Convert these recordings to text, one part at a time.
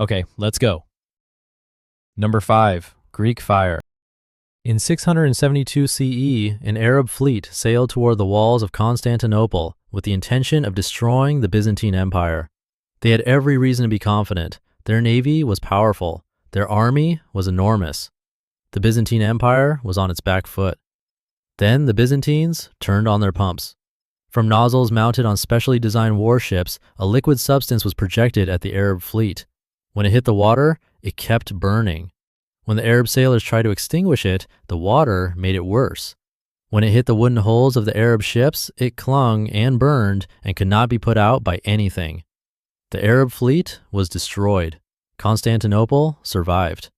Okay, let's go. Number 5. Greek fire. In 672 CE, an Arab fleet sailed toward the walls of Constantinople with the intention of destroying the Byzantine Empire. They had every reason to be confident. Their navy was powerful. Their army was enormous. The Byzantine Empire was on its back foot. Then the Byzantines turned on their pumps. From nozzles mounted on specially designed warships, a liquid substance was projected at the Arab fleet. When it hit the water, it kept burning. When the Arab sailors tried to extinguish it, the water made it worse. When it hit the wooden hulls of the Arab ships, it clung and burned and could not be put out by anything. The Arab fleet was destroyed. Constantinople survived.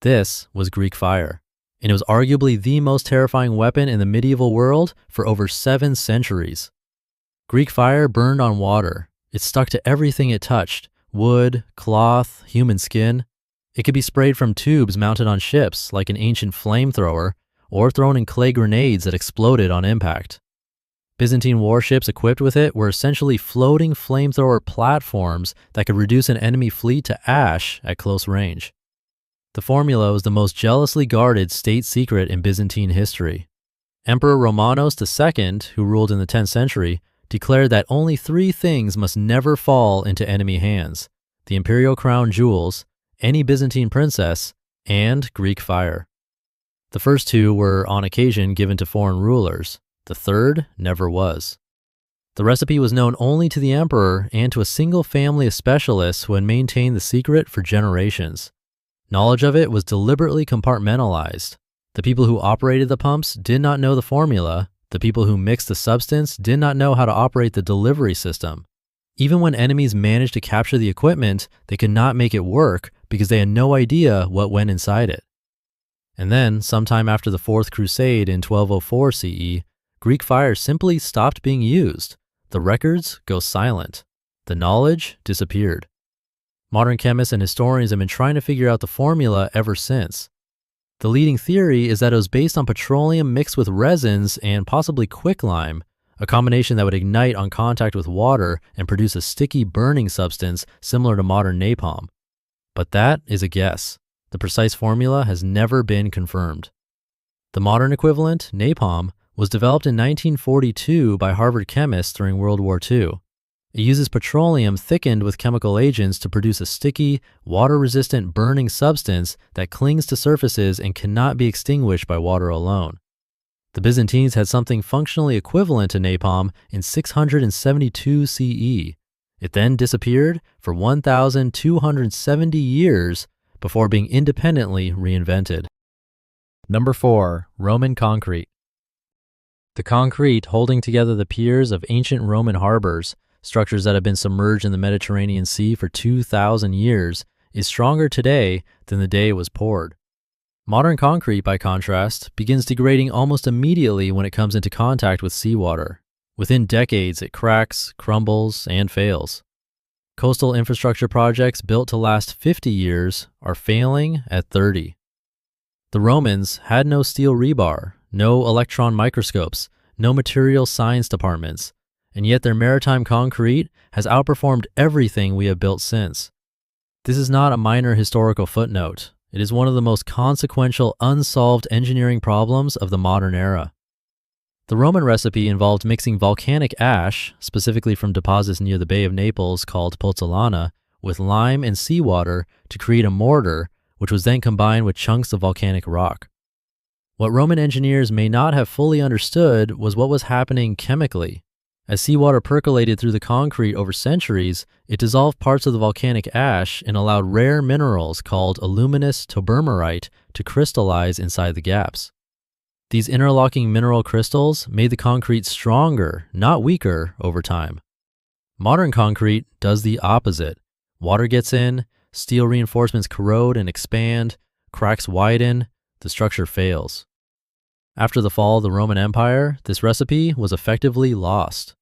This was Greek fire, and it was arguably the most terrifying weapon in the medieval world for over 7 centuries. Greek fire burned on water. It stuck to everything it touched: wood, cloth, human skin. It could be sprayed from tubes mounted on ships like an ancient flamethrower, or thrown in clay grenades that exploded on impact. Byzantine warships equipped with it were essentially floating flamethrower platforms that could reduce an enemy fleet to ash at close range. The formula was the most jealously guarded state secret in Byzantine history. Emperor Romanos II, who ruled in the 10th century, declared that only 3 things must never fall into enemy hands: the imperial crown jewels, any Byzantine princess, and Greek fire. The first 2 were on occasion given to foreign rulers. The third never was. The recipe was known only to the emperor and to a single family of specialists who had maintained the secret for generations. Knowledge of it was deliberately compartmentalized. The people who operated the pumps did not know the formula. The people who mixed the substance did not know how to operate the delivery system. Even when enemies managed to capture the equipment, they could not make it work because they had no idea what went inside it. And then, sometime after the Fourth Crusade in 1204 CE, Greek fire simply stopped being used. The records go silent. The knowledge disappeared. Modern chemists and historians have been trying to figure out the formula ever since. The leading theory is that it was based on petroleum mixed with resins and possibly quicklime, a combination that would ignite on contact with water and produce a sticky burning substance similar to modern napalm. But that is a guess. The precise formula has never been confirmed. The modern equivalent, napalm, was developed in 1942 by Harvard chemists during World War II. It uses petroleum thickened with chemical agents to produce a sticky, water-resistant burning substance that clings to surfaces and cannot be extinguished by water alone. The Byzantines had something functionally equivalent to napalm in 672 CE. It then disappeared for 1,270 years before being independently reinvented. Number 4. Roman concrete. The concrete holding together the piers of ancient Roman harbors, structures that have been submerged in the Mediterranean Sea for 2,000 years, is stronger today than the day it was poured. Modern concrete, by contrast, begins degrading almost immediately when it comes into contact with seawater. Within decades, it cracks, crumbles, and fails. Coastal infrastructure projects built to last 50 years are failing at 30. The Romans had no steel rebar, no electron microscopes, no material science departments, and yet their maritime concrete has outperformed everything we have built since. This is not a minor historical footnote. It is one of the most consequential unsolved engineering problems of the modern era. The Roman recipe involved mixing volcanic ash, specifically from deposits near the Bay of Naples called pozzolana, with lime and seawater to create a mortar, which was then combined with chunks of volcanic rock. What Roman engineers may not have fully understood was what was happening chemically. As seawater percolated through the concrete over centuries, it dissolved parts of the volcanic ash and allowed rare minerals called aluminous tobermerite to crystallize inside the gaps. These interlocking mineral crystals made the concrete stronger, not weaker, over time. Modern concrete does the opposite. Water gets in, steel reinforcements corrode and expand, cracks widen, the structure fails. After the fall of the Roman Empire, this recipe was effectively lost.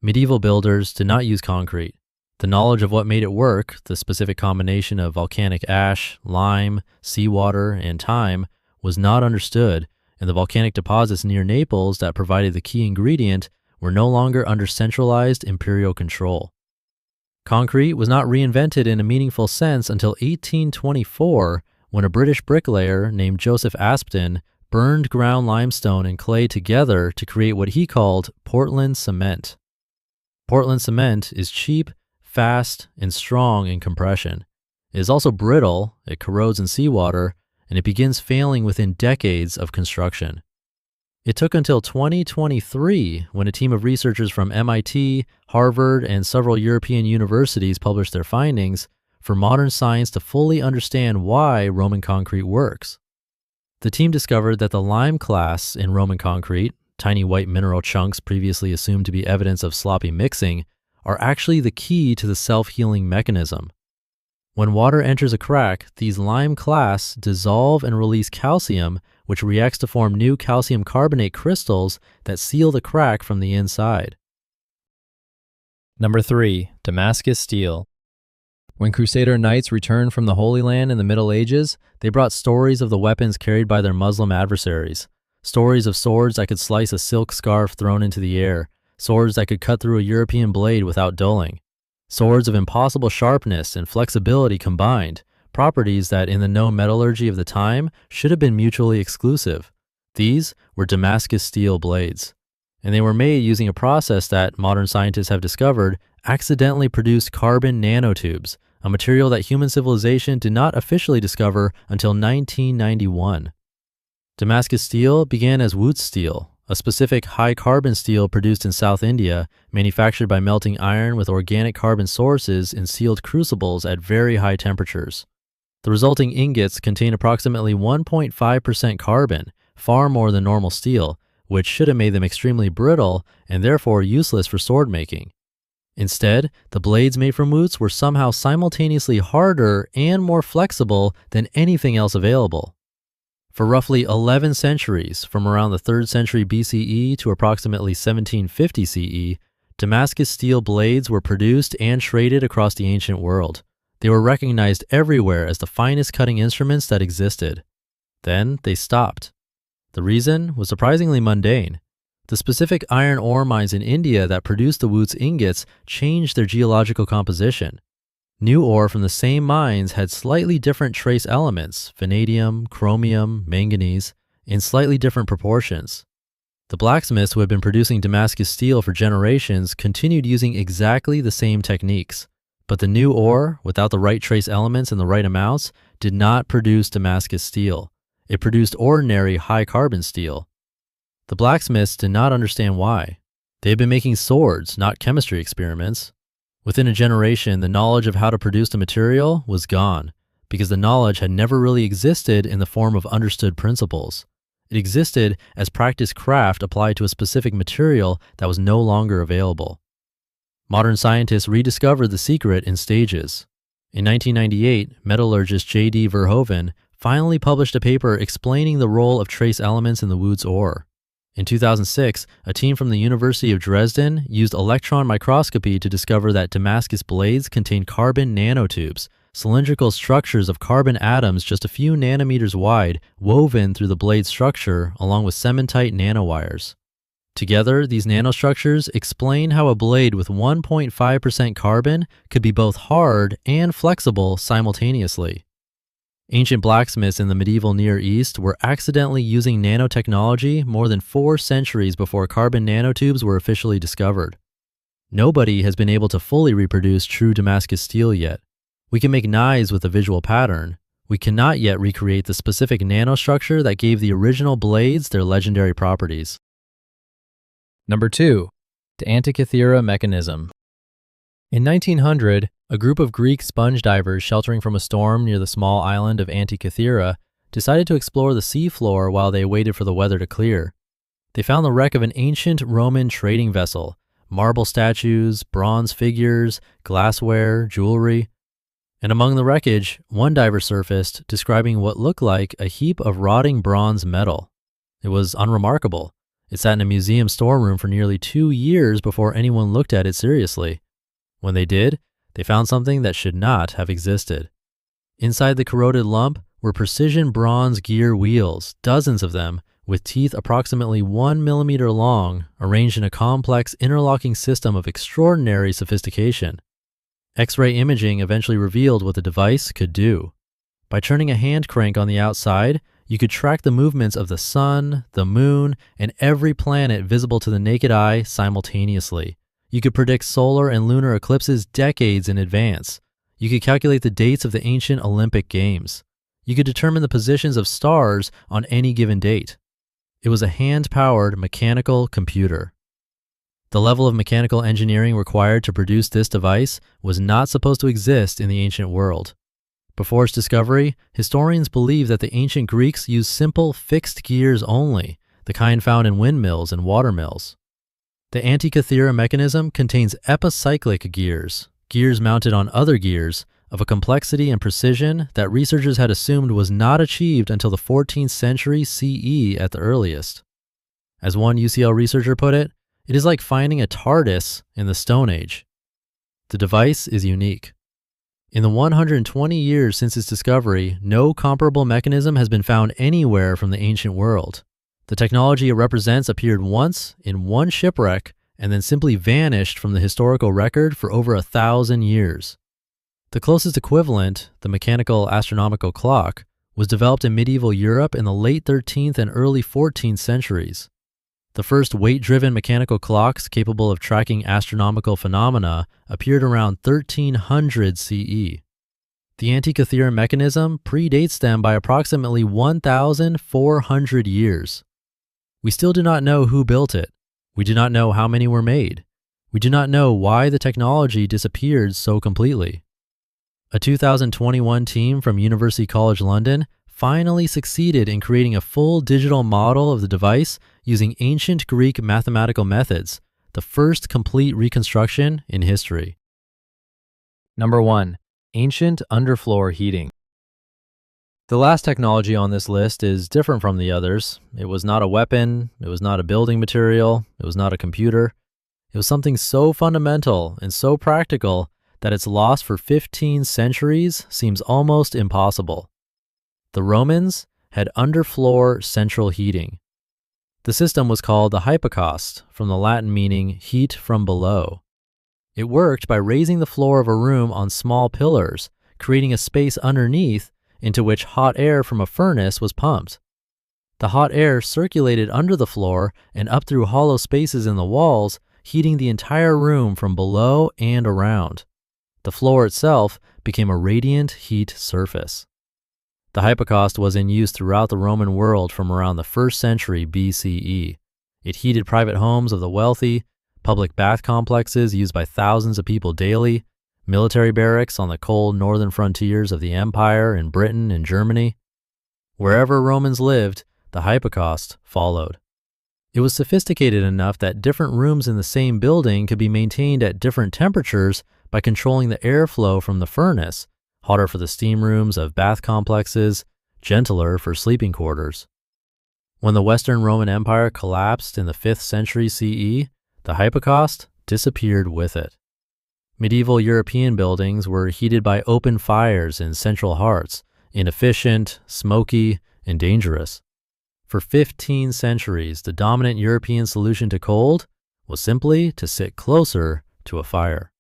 Medieval builders did not use concrete. The knowledge of what made it work, the specific combination of volcanic ash, lime, seawater, and time, was not understood, and the volcanic deposits near Naples that provided the key ingredient were no longer under centralized imperial control. Concrete was not reinvented in a meaningful sense until 1824, when a British bricklayer named Joseph Aspdin burned ground limestone and clay together to create what he called Portland cement. Portland cement is cheap, fast, and strong in compression. It is also brittle, it corrodes in seawater, and it begins failing within decades of construction. It took until 2023, when a team of researchers from MIT, Harvard, and several European universities published their findings, for modern science to fully understand why Roman concrete works. The team discovered that the lime clasts in Roman concrete, tiny white mineral chunks previously assumed to be evidence of sloppy mixing, are actually the key to the self-healing mechanism. When water enters a crack, these lime clasts dissolve and release calcium, which reacts to form new calcium carbonate crystals that seal the crack from the inside. Number 3. Damascus steel. When Crusader knights returned from the Holy Land in the Middle Ages, they brought stories of the weapons carried by their Muslim adversaries. Stories of swords that could slice a silk scarf thrown into the air, swords that could cut through a European blade without dulling. Swords of impossible sharpness and flexibility combined, properties that in the known metallurgy of the time should have been mutually exclusive. These were Damascus steel blades, and they were made using a process that modern scientists have discovered accidentally produced carbon nanotubes, a material that human civilization did not officially discover until 1991. Damascus steel began as Wootz steel, a specific high-carbon steel produced in South India, manufactured by melting iron with organic carbon sources in sealed crucibles at very high temperatures. The resulting ingots contain approximately 1.5% carbon, far more than normal steel, which should have made them extremely brittle and therefore useless for sword making. Instead, the blades made from Wootz were somehow simultaneously harder and more flexible than anything else available. For roughly 11 centuries, from around the 3rd century BCE to approximately 1750 CE, Damascus steel blades were produced and traded across the ancient world. They were recognized everywhere as the finest cutting instruments that existed. Then they stopped. The reason was surprisingly mundane. The specific iron ore mines in India that produced the Wootz ingots changed their geological composition. New ore from the same mines had slightly different trace elements, vanadium, chromium, manganese, in slightly different proportions. The blacksmiths who had been producing Damascus steel for generations continued using exactly the same techniques, but the new ore, without the right trace elements in the right amounts, did not produce Damascus steel. It produced ordinary high-carbon steel. The blacksmiths did not understand why. They had been making swords, not chemistry experiments. Within a generation, the knowledge of how to produce the material was gone, because the knowledge had never really existed in the form of understood principles. It existed as practiced craft applied to a specific material that was no longer available. Modern scientists rediscovered the secret in stages. In 1998, metallurgist J.D. Verhoeven finally published a paper explaining the role of trace elements in the Wootz ore. In 2006, a team from the University of Dresden used electron microscopy to discover that Damascus blades contain carbon nanotubes, cylindrical structures of carbon atoms just a few nanometers wide, woven through the blade structure along with cementite nanowires. Together, these nanostructures explain how a blade with 1.5% carbon could be both hard and flexible simultaneously. Ancient blacksmiths in the medieval Near East were accidentally using nanotechnology more than 4 centuries before carbon nanotubes were officially discovered. Nobody has been able to fully reproduce true Damascus steel yet. We can make knives with a visual pattern. We cannot yet recreate the specific nanostructure that gave the original blades their legendary properties. Number 2. The Antikythera Mechanism. In 1900, a group of Greek sponge divers sheltering from a storm near the small island of Antikythera decided to explore the seafloor while they waited for the weather to clear. They found the wreck of an ancient Roman trading vessel, marble statues, bronze figures, glassware, jewelry. And among the wreckage, one diver surfaced describing what looked like a heap of rotting bronze metal. It was unremarkable. It sat in a museum storeroom for nearly 2 years before anyone looked at it seriously. When they did, they found something that should not have existed. Inside the corroded lump were precision bronze gear wheels, dozens of them, with teeth approximately 1 millimeter long, arranged in a complex interlocking system of extraordinary sophistication. X-ray imaging eventually revealed what the device could do. By turning a hand crank on the outside, you could track the movements of the sun, the moon, and every planet visible to the naked eye simultaneously. You could predict solar and lunar eclipses decades in advance. You could calculate the dates of the ancient Olympic Games. You could determine the positions of stars on any given date. It was a hand-powered mechanical computer. The level of mechanical engineering required to produce this device was not supposed to exist in the ancient world. Before its discovery, historians believe that the ancient Greeks used simple fixed gears only, the kind found in windmills and watermills. The Antikythera Mechanism contains epicyclic gears, gears mounted on other gears, of a complexity and precision that researchers had assumed was not achieved until the 14th century CE at the earliest. As one UCL researcher put it, it is like finding a TARDIS in the Stone Age. The device is unique. In the 120 years since its discovery, no comparable mechanism has been found anywhere from the ancient world. The technology it represents appeared once in one shipwreck and then simply vanished from the historical record for over 1,000 years. The closest equivalent, the mechanical astronomical clock, was developed in medieval Europe in the late 13th and early 14th centuries. The first weight-driven mechanical clocks capable of tracking astronomical phenomena appeared around 1300 CE. The Antikythera Mechanism predates them by approximately 1,400 years. We still do not know who built it. We do not know how many were made. We do not know why the technology disappeared so completely. A 2021 team from University College London finally succeeded in creating a full digital model of the device using ancient Greek mathematical methods, the first complete reconstruction in history. Number 1. Ancient underfloor heating. The last technology on this list is different from the others. It was not a weapon, it was not a building material, it was not a computer. It was something so fundamental and so practical that its loss for 15 centuries seems almost impossible. The Romans had underfloor central heating. The system was called the hypocaust, from the Latin meaning heat from below. It worked by raising the floor of a room on small pillars, creating a space underneath into which hot air from a furnace was pumped. The hot air circulated under the floor and up through hollow spaces in the walls, heating the entire room from below and around. The floor itself became a radiant heat surface. The hypocaust was in use throughout the Roman world from around the 1st century BCE. It heated private homes of the wealthy, public bath complexes used by thousands of people daily, military barracks on the cold northern frontiers of the empire in Britain and Germany. Wherever Romans lived, the hypocaust followed. It was sophisticated enough that different rooms in the same building could be maintained at different temperatures by controlling the airflow from the furnace, hotter for the steam rooms of bath complexes, gentler for sleeping quarters. When the Western Roman Empire collapsed in the 5th century CE, the hypocaust disappeared with it. Medieval European buildings were heated by open fires in central hearths, inefficient, smoky, and dangerous. For 15 centuries, the dominant European solution to cold was simply to sit closer to a fire.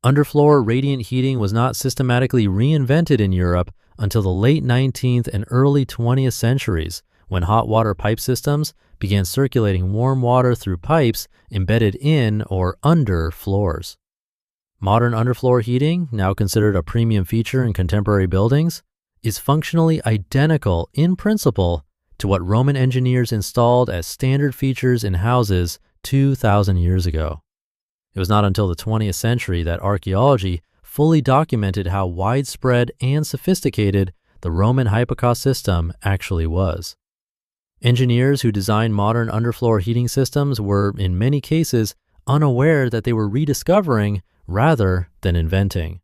Underfloor radiant heating was not systematically reinvented in Europe until the late 19th and early 20th centuries, when hot water pipe systems began circulating warm water through pipes embedded in or under floors. Modern underfloor heating, now considered a premium feature in contemporary buildings, is functionally identical in principle to what Roman engineers installed as standard features in houses 2,000 years ago. It was not until the 20th century that archaeology fully documented how widespread and sophisticated the Roman hypocaust system actually was. Engineers who designed modern underfloor heating systems were, in many cases, unaware that they were rediscovering rather than inventing.